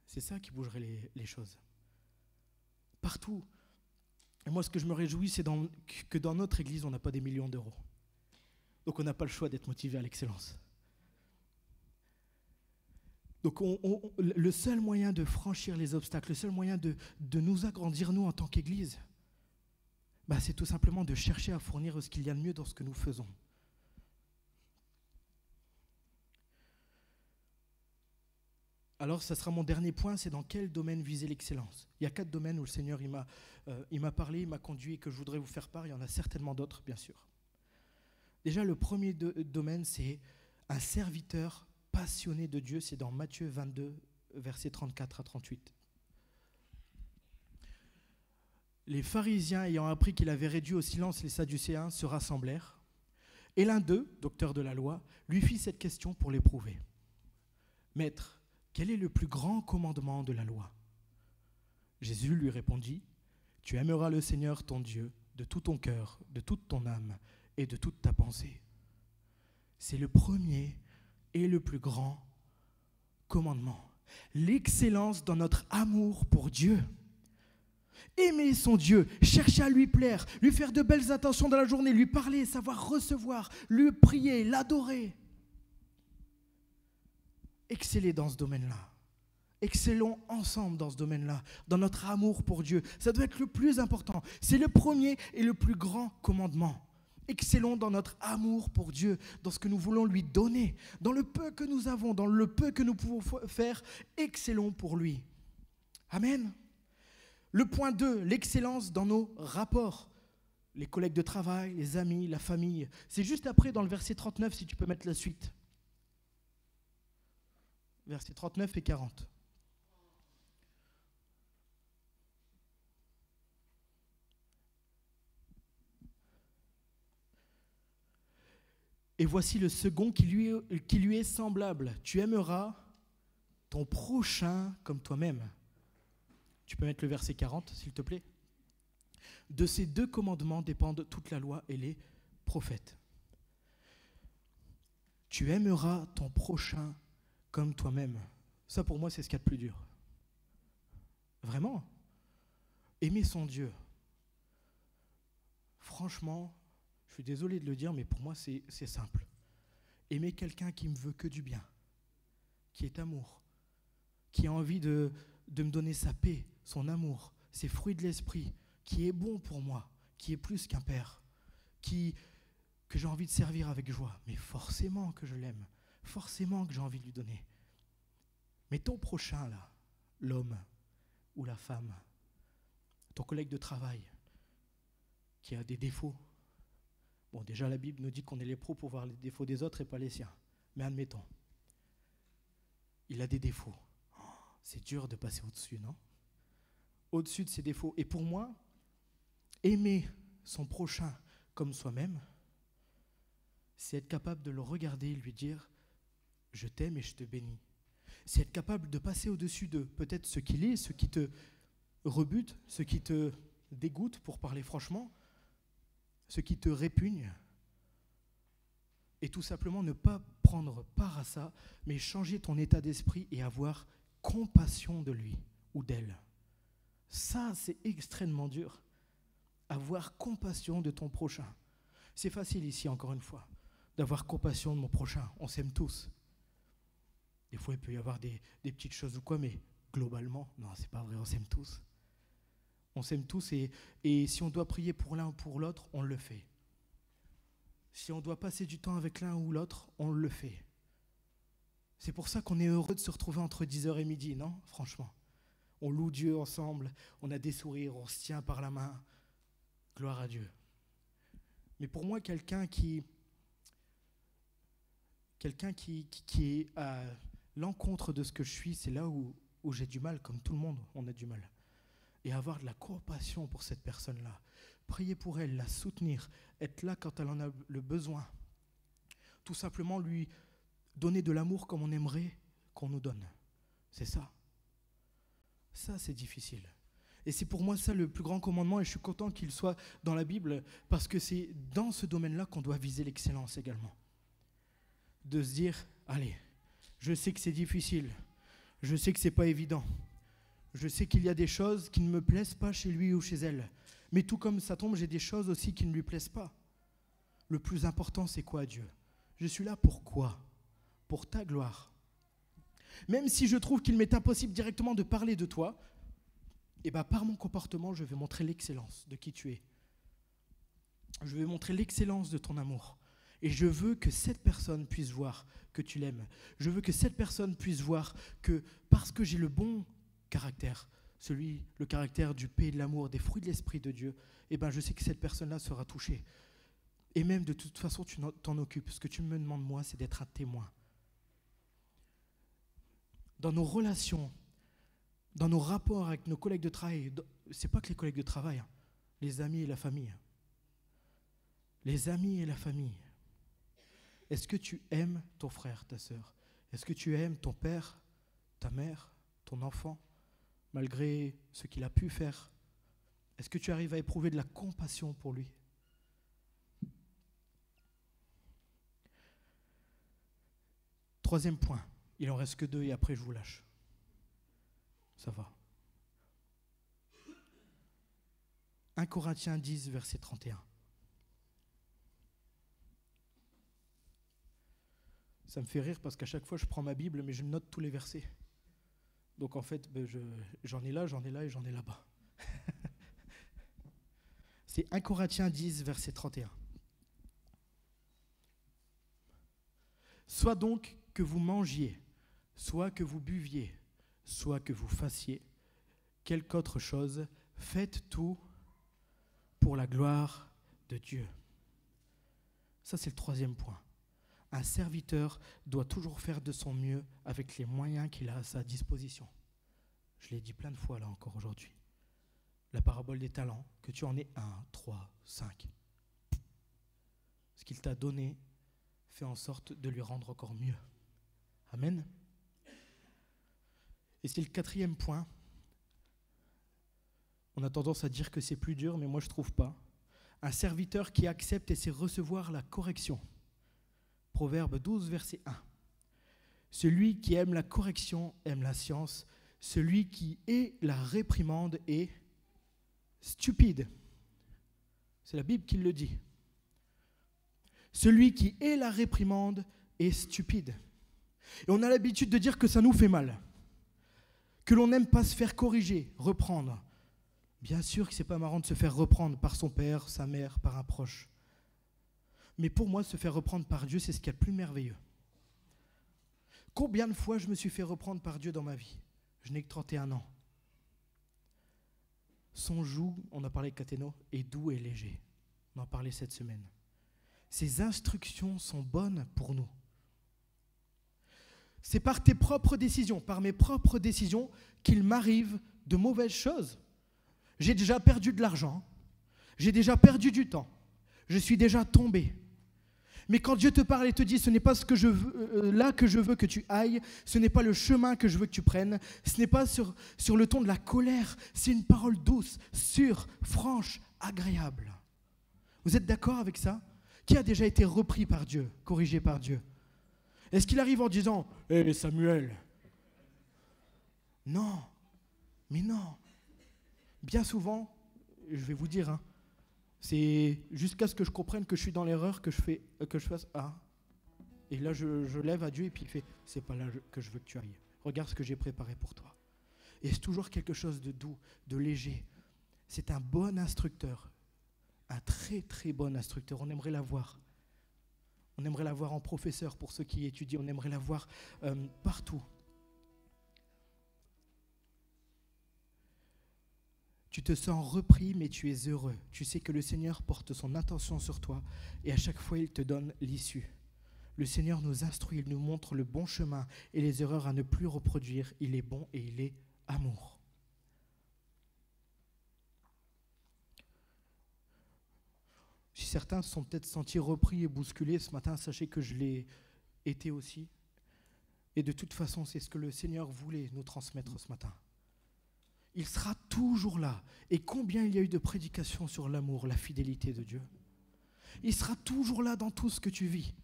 c'est ça qui bougerait les choses. Partout. Et moi, ce que je me réjouis, c'est que dans notre église, on n'a pas des millions d'euros. Donc on n'a pas le choix d'être motivé à l'excellence. Donc le seul moyen de franchir les obstacles, le seul moyen de nous agrandir, nous, en tant qu'église, c'est tout simplement de chercher à fournir ce qu'il y a de mieux dans ce que nous faisons. Alors, ça sera mon dernier point, c'est dans quel domaine viser l'excellence. Il y a 4 domaines où le Seigneur il m'a parlé, il m'a conduit et que je voudrais vous faire part. Il y en a certainement d'autres, bien sûr. Déjà, le premier domaine, c'est un serviteur passionné de Dieu. C'est dans Matthieu 22, versets 34 à 38. Les pharisiens, ayant appris qu'il avait réduit au silence les sadducéens, se rassemblèrent. Et l'un d'eux, docteur de la loi, lui fit cette question pour l'éprouver. « Maître, quel est le plus grand commandement de la loi ?» Jésus lui répondit, « Tu aimeras le Seigneur ton Dieu de tout ton cœur, de toute ton âme et de toute ta pensée. » C'est le premier et le plus grand commandement. L'excellence dans notre amour pour Dieu. Aimer son Dieu, chercher à lui plaire, lui faire de belles attentions dans la journée, lui parler, savoir recevoir, lui prier, l'adorer. Exceller dans ce domaine-là. Excellons ensemble dans ce domaine-là, dans notre amour pour Dieu. Ça doit être le plus important. C'est le premier et le plus grand commandement. Excellons dans notre amour pour Dieu, dans ce que nous voulons lui donner, dans le peu que nous avons, dans le peu que nous pouvons faire, excellons pour lui. Amen. Le point 2, l'excellence dans nos rapports. Les collègues de travail, les amis, la famille. C'est juste après dans le verset 39, si tu peux mettre la suite. versets 39 et 40. Et voici le second qui lui est semblable. Tu aimeras ton prochain comme toi-même. Tu peux mettre le verset 40, s'il te plaît. De ces deux commandements dépendent toute la loi et les prophètes. Tu aimeras ton prochain comme toi-même. Ça, pour moi, c'est ce qu'il y a de plus dur. Vraiment. Aimer son Dieu. Franchement, je suis désolé de le dire, mais pour moi, c'est simple. Aimer quelqu'un qui me veut que du bien, qui est amour, qui a envie de me donner sa paix, son amour, ses fruits de l'esprit, qui est bon pour moi, qui est plus qu'un père, que j'ai envie de servir avec joie. Mais forcément que je l'aime, forcément que j'ai envie de lui donner. Mais ton prochain, là, l'homme ou la femme, ton collègue de travail, qui a des défauts. Bon, déjà, la Bible nous dit qu'on est les pros pour voir les défauts des autres et pas les siens. Mais admettons, il a des défauts. Oh, c'est dur de passer au-dessus, non ? Au-dessus de ses défauts. Et pour moi, aimer son prochain comme soi-même, c'est être capable de le regarder et lui dire « Je t'aime et je te bénis ». C'est être capable de passer au-dessus de peut-être ce qu'il est, ce qui te rebute, ce qui te dégoûte, pour parler franchement, ce qui te répugne, et tout simplement ne pas prendre part à ça, mais changer ton état d'esprit et avoir compassion de lui ou d'elle. Ça, c'est extrêmement dur. Avoir compassion de ton prochain. C'est facile ici, encore une fois, d'avoir compassion de mon prochain. On s'aime tous. Des fois, il peut y avoir des petites choses ou quoi, mais globalement, non, c'est pas vrai, on s'aime tous. On s'aime tous et si on doit prier pour l'un ou pour l'autre, on le fait. Si on doit passer du temps avec l'un ou l'autre, on le fait. C'est pour ça qu'on est heureux de se retrouver entre 10h et midi, non ? Franchement. On loue Dieu ensemble, on a des sourires, on se tient par la main. Gloire à Dieu. Mais pour moi, quelqu'un qui est à l'encontre de ce que je suis, c'est là où j'ai du mal, comme tout le monde, on a du mal. Et avoir de la compassion pour cette personne-là. Prier pour elle, la soutenir, être là quand elle en a le besoin. Tout simplement lui donner de l'amour comme on aimerait qu'on nous donne. C'est ça. Ça, c'est difficile. Et c'est pour moi ça le plus grand commandement, et je suis content qu'il soit dans la Bible, parce que c'est dans ce domaine-là qu'on doit viser l'excellence également. De se dire, allez, je sais que c'est difficile, je sais que c'est pas évident, je sais qu'il y a des choses qui ne me plaisent pas chez lui ou chez elle, mais tout comme ça tombe, j'ai des choses aussi qui ne lui plaisent pas. Le plus important, c'est quoi, Dieu ? Je suis là pour quoi ? Pour ta gloire. Même si je trouve qu'il m'est impossible directement de parler de toi, et par mon comportement, je vais montrer l'excellence de qui tu es. Je vais montrer l'excellence de ton amour. Et je veux que cette personne puisse voir que tu l'aimes. Je veux que cette personne puisse voir que parce que j'ai le bon caractère, le caractère du paix, de l'amour, des fruits de l'Esprit de Dieu, je sais que cette personne-là sera touchée. Et même de toute façon, tu t'en occupes. Ce que tu me demandes, moi, c'est d'être un témoin. Dans nos relations, dans nos rapports avec nos collègues de travail, c'est pas que les collègues de travail, les amis et la famille. Les amis et la famille. Est-ce que tu aimes ton frère, ta sœur ? Est-ce que tu aimes ton père, ta mère, ton enfant, malgré ce qu'il a pu faire ? Est-ce que tu arrives à éprouver de la compassion pour lui ? Troisième point, il en reste que 2 et après je vous lâche. Ça va. 1 Corinthiens 10, verset 31. Ça me fait rire parce qu'à chaque fois je prends ma Bible mais je note tous les versets. Donc en fait, j'en ai là et j'en ai là-bas. C'est 1 Corinthiens 10, verset 31. Soit donc que vous mangiez, soit que vous buviez, soit que vous fassiez quelque autre chose, faites tout pour la gloire de Dieu. Ça, c'est le troisième point. un serviteur doit toujours faire de son mieux avec les moyens qu'il a à sa disposition. Je l'ai dit plein de fois là encore aujourd'hui. La parabole des talents, que tu en aies 1, 3, 5. Ce qu'il t'a donné, fais en sorte de lui rendre encore mieux. Amen. Et c'est le 4e point. On a tendance à dire que c'est plus dur, mais moi je ne trouve pas. Un serviteur qui accepte et sait recevoir la correction. Proverbe 12, verset 1. Celui qui aime la correction aime la science. Celui qui hait la réprimande est stupide. C'est la Bible qui le dit. Celui qui hait la réprimande est stupide. Et on a l'habitude de dire que ça nous fait mal, que l'on n'aime pas se faire corriger, reprendre. Bien sûr que ce n'est pas marrant de se faire reprendre par son père, sa mère, par un proche. Mais pour moi, se faire reprendre par Dieu, c'est ce qu'il y a de plus merveilleux. Combien de fois je me suis fait reprendre par Dieu dans ma vie ? Je n'ai que 31 ans. Son joug, on a parlé de Cateno, est doux et léger. On en parlait cette semaine. Ses instructions sont bonnes pour nous. C'est par tes propres décisions, par mes propres décisions, qu'il m'arrive de mauvaises choses. J'ai déjà perdu de l'argent, j'ai déjà perdu du temps, je suis déjà tombé. Mais quand Dieu te parle et te dit, ce n'est pas ce que je veux, là que je veux que tu ailles, ce n'est pas le chemin que je veux que tu prennes, ce n'est pas sur le ton de la colère, c'est une parole douce, sûre, franche, agréable. Vous êtes d'accord avec ça ? Qui a déjà été repris par Dieu, corrigé par Dieu ? Est-ce qu'il arrive en disant « Hé Samuel ?» Non, mais non. Bien souvent, je vais vous dire, c'est jusqu'à ce que je comprenne que je suis dans l'erreur que je fasse « Ah ». Et là, je lève à Dieu et puis il fait « C'est pas là que je veux que tu ailles. Regarde ce que j'ai préparé pour toi. » Et c'est toujours quelque chose de doux, de léger. C'est un bon instructeur, un très très bon instructeur. On aimerait l'avoir. On aimerait la voir en professeur pour ceux qui étudient. On aimerait la voir partout. Tu te sens repris, mais tu es heureux. Tu sais que le Seigneur porte son attention sur toi et à chaque fois, il te donne l'issue. Le Seigneur nous instruit, il nous montre le bon chemin et les erreurs à ne plus reproduire. Il est bon et il est amour. Si certains se sont peut-être sentis repris et bousculés ce matin, sachez que je l'ai été aussi. Et de toute façon, c'est ce que le Seigneur voulait nous transmettre ce matin. Il sera toujours là. Et combien il y a eu de prédications sur l'amour, la fidélité de Dieu. Il sera toujours là dans tout ce que tu vis.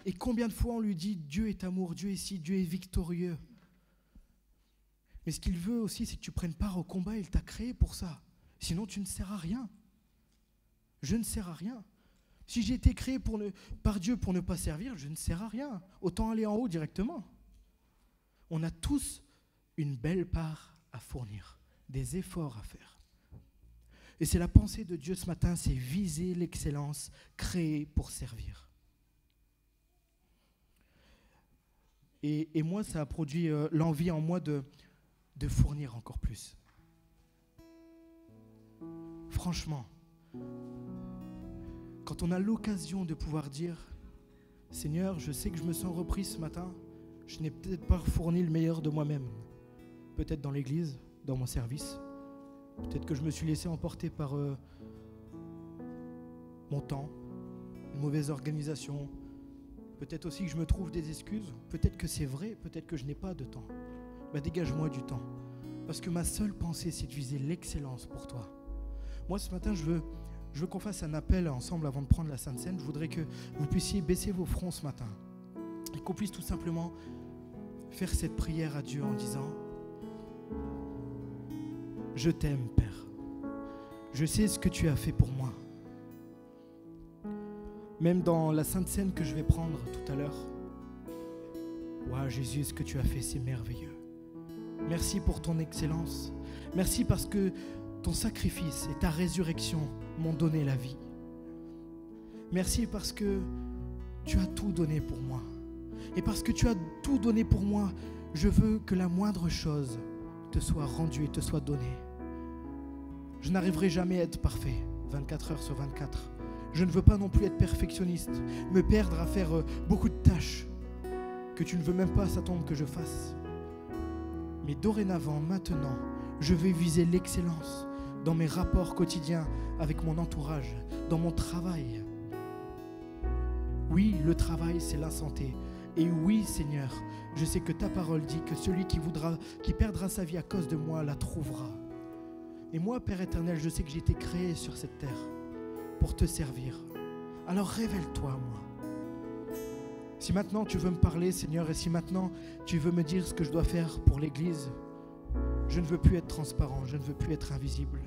Et combien de fois on lui dit, Dieu est amour, Dieu est ci, Dieu est victorieux. Mais ce qu'il veut aussi, c'est que tu prennes part au combat, il t'a créé pour ça. Sinon, tu ne sers à rien. Je ne sers à rien. Si j'ai été créé par Dieu pour ne pas servir, je ne sers à rien. Autant aller en haut directement. On a tous une belle part à fournir, des efforts à faire. Et c'est la pensée de Dieu ce matin, c'est viser l'excellence, créée pour servir. Et moi, ça a produit l'envie en moi de fournir encore plus. Franchement, quand on a l'occasion de pouvoir dire « Seigneur, je sais que je me sens repris ce matin, je n'ai peut-être pas fourni le meilleur de moi-même. Peut-être dans l'église, dans mon service. Peut-être que je me suis laissé emporter par mon temps, une mauvaise organisation. Peut-être aussi que je me trouve des excuses. Peut-être que c'est vrai, peut-être que je n'ai pas de temps. Bah, dégage-moi du temps. Parce que ma seule pensée, c'est de viser l'excellence pour toi. Moi, ce matin, je veux qu'on fasse un appel ensemble avant de prendre la Sainte Seine. Je voudrais que vous puissiez baisser vos fronts ce matin et qu'on puisse tout simplement faire cette prière à Dieu en disant « Je t'aime, Père. Je sais ce que tu as fait pour moi. » Même dans la Sainte Seine que je vais prendre tout à l'heure. « Waouh, Jésus, ce que tu as fait, c'est merveilleux. Merci pour ton excellence. Merci parce que ton sacrifice et ta résurrection m'ont donné la vie. Merci parce que tu as tout donné pour moi. Et parce que tu as tout donné pour moi, je veux que la moindre chose te soit rendue et te soit donnée. Je n'arriverai jamais à être parfait, 24 heures sur 24. Je ne veux pas non plus être perfectionniste, me perdre à faire beaucoup de tâches que tu ne veux même pas, ça tombe, que je fasse. Mais dorénavant, maintenant, je vais viser l'excellence dans mes rapports quotidiens avec mon entourage, dans mon travail. Oui, le travail, c'est la santé. Et oui, Seigneur, je sais que ta parole dit que celui qui perdra sa vie à cause de moi la trouvera. Et moi, Père éternel, je sais que j'ai été créé sur cette terre pour te servir. Alors révèle-toi à moi. Si maintenant tu veux me parler, Seigneur, et si maintenant tu veux me dire ce que je dois faire pour l'Église, je ne veux plus être transparent, je ne veux plus être invisible,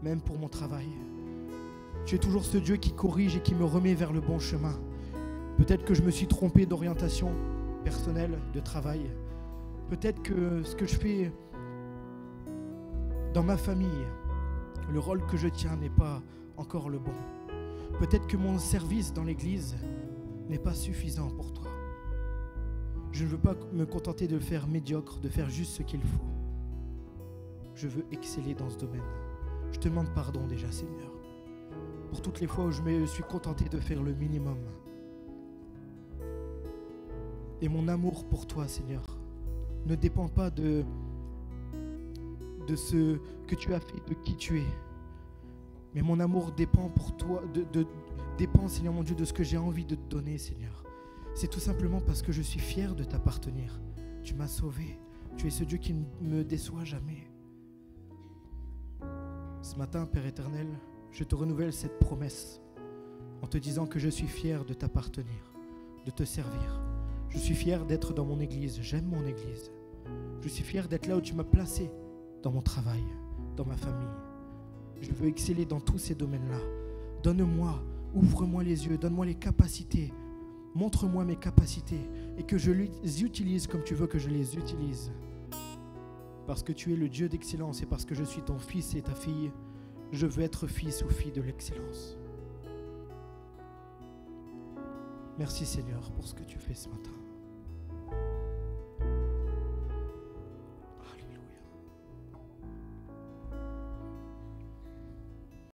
même pour mon travail. Tu es toujours ce Dieu qui corrige et qui me remet vers le bon chemin. Peut-être que je me suis trompé d'orientation personnelle, de travail. Peut-être que ce que je fais dans ma famille, le rôle que je tiens n'est pas encore le bon. Peut-être que mon service dans l'Église n'est pas suffisant pour toi. Je ne veux pas me contenter de le faire médiocre, de faire juste ce qu'il faut. Je veux exceller dans ce domaine. Je te demande pardon déjà, Seigneur, pour toutes les fois où je me suis contenté de faire le minimum. Et mon amour pour toi, Seigneur, ne dépend pas de ce que tu as fait, de qui tu es. Mais mon amour dépend pour toi, dépend, Seigneur mon Dieu, de ce que j'ai envie de te donner, Seigneur. C'est tout simplement parce que je suis fier de t'appartenir. Tu m'as sauvé. Tu es ce Dieu qui ne me déçoit jamais. Ce matin, Père éternel, je te renouvelle cette promesse en te disant que je suis fier de t'appartenir, de te servir. Je suis fier d'être dans mon église. J'aime mon église. Je suis fier d'être là où tu m'as placé, dans mon travail, dans ma famille. Je veux exceller dans tous ces domaines-là. Donne-moi, ouvre-moi les yeux, donne-moi les capacités. Montre-moi mes capacités et que je les utilise comme tu veux que je les utilise. Parce que tu es le Dieu d'excellence et parce que je suis ton fils et ta fille, je veux être fils ou fille de l'excellence. Merci Seigneur pour ce que tu fais ce matin.